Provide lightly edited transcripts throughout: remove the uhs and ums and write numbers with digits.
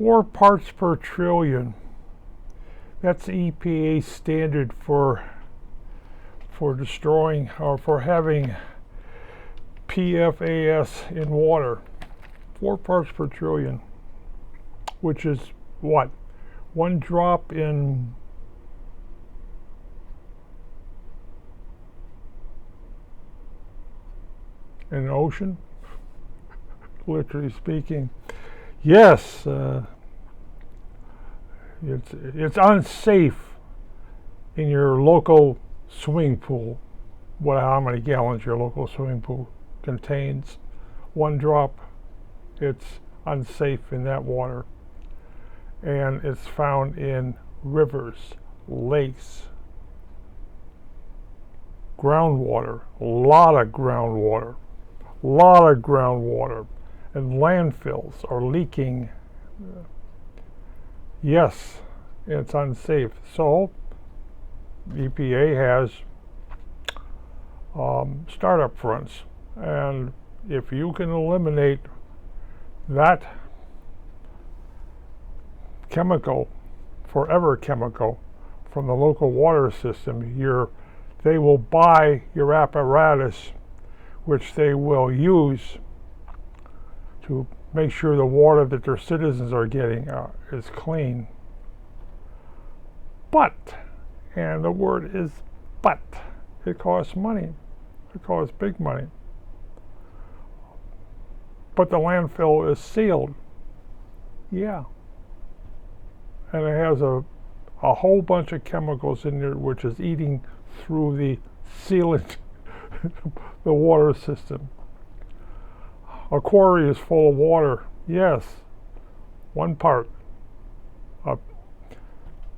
4 parts per trillion. That's the EPA standard for destroying or for having PFAS in water. 4 parts per trillion, which is what? 1 drop in an ocean, literally speaking. Yes, it's unsafe in your local swimming pool. How many gallons your local swimming pool contains? 1 drop, it's unsafe in that water. And it's found in rivers, lakes, groundwater, a lot of groundwater, and landfills are leaking. Yes, it's unsafe. So EPA has startup funds, and if you can eliminate that chemical, forever chemical, from the local water system, they will buy your apparatus, which they will use to make sure the water that their citizens are getting is clean. But, and the word is but, it costs money. It costs big money. But the landfill is sealed. Yeah. And it has a whole bunch of chemicals in there which is eating through the sealant, the water system. A quarry is full of water. Yes, 1 part of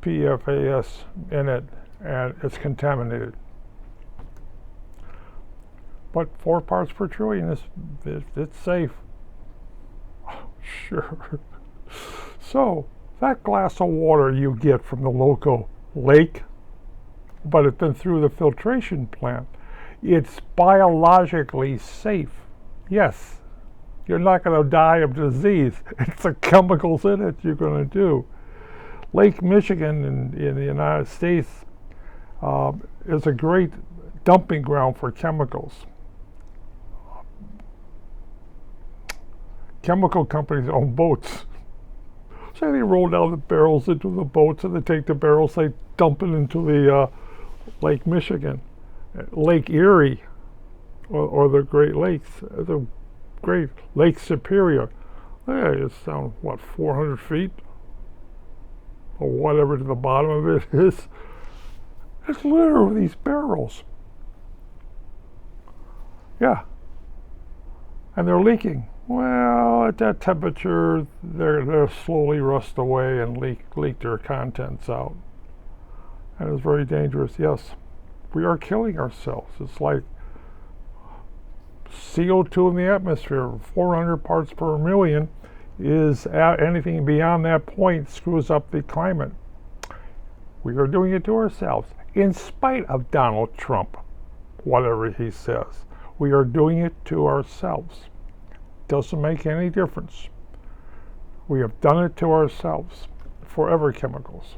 PFAS in it, and it's contaminated. But 4 parts per trillion it's safe. Sure. So that glass of water you get from the local lake, but it's been through the filtration plant, it's biologically safe. Yes, you're not going to die of disease. It's the chemicals in it you're going to do. Lake Michigan in the United States is a great dumping ground for chemicals. Chemical companies own boats. So they roll down the barrels into the boats, and they take the barrels, they dump it into the Lake Michigan, Lake Erie, or the Great Lakes, the Great Lake Superior. It's down, 400 feet? Or whatever to the bottom of it is. It's littered with these barrels. Yeah. And they're leaking. Well, at that temperature, they'll slowly rust away and leak their contents out. And it's very dangerous. Yes, we are killing ourselves. It's like CO2 in the atmosphere, 400 parts per million, is anything beyond that point screws up the climate. We are doing it to ourselves, in spite of Donald Trump, whatever he says. We are doing it to ourselves. Doesn't make any difference. We have done it to ourselves. Forever chemicals.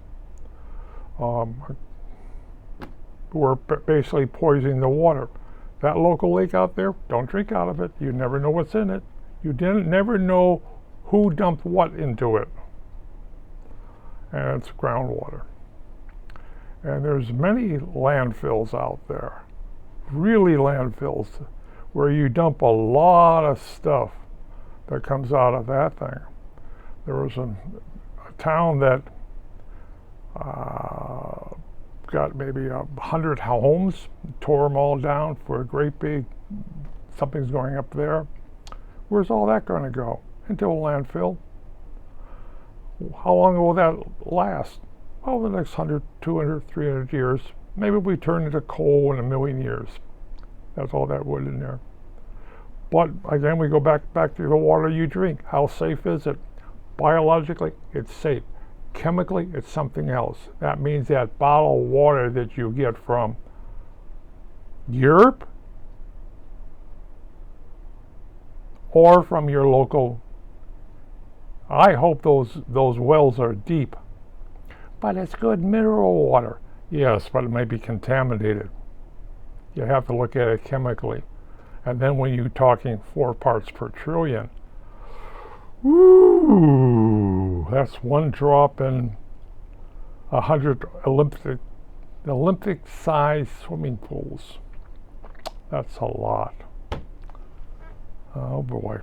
We're basically poisoning the water. That local lake out there, don't drink out of it. You never know what's in it. You never know who dumped what into it. And it's groundwater. And there's many landfills out there, really landfills, where you dump a lot of stuff that comes out of that thing. There was a town that got maybe 100 homes, tore them all down for a great big, something's going up there. Where's all that going to go? Into a landfill. How long will that last? Well, the next 100, 200, 300 years. Maybe we turn into coal in 1,000,000 years. That's all that wood in there. But again, we go back to the water you drink. How safe is it? Biologically, it's safe. Chemically, it's something else. That means that bottled water that you get from Europe or from your local I hope those wells are deep. But it's good mineral water. Yes, but it may be contaminated. You have to look at it chemically. And then when you're talking 4 parts per trillion, ooh, that's one drop in 100 Olympic-sized swimming pools. That's a lot. Oh boy.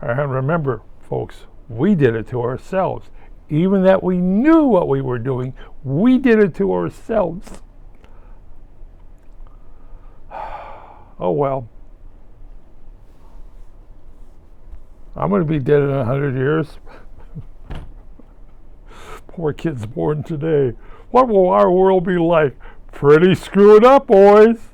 And remember, folks, we did it to ourselves. Even that we knew what we were doing, we did it to ourselves. Oh well. I'm going to be dead in 100 years. Poor kids born today. What will our world be like? Pretty screwed up, boys.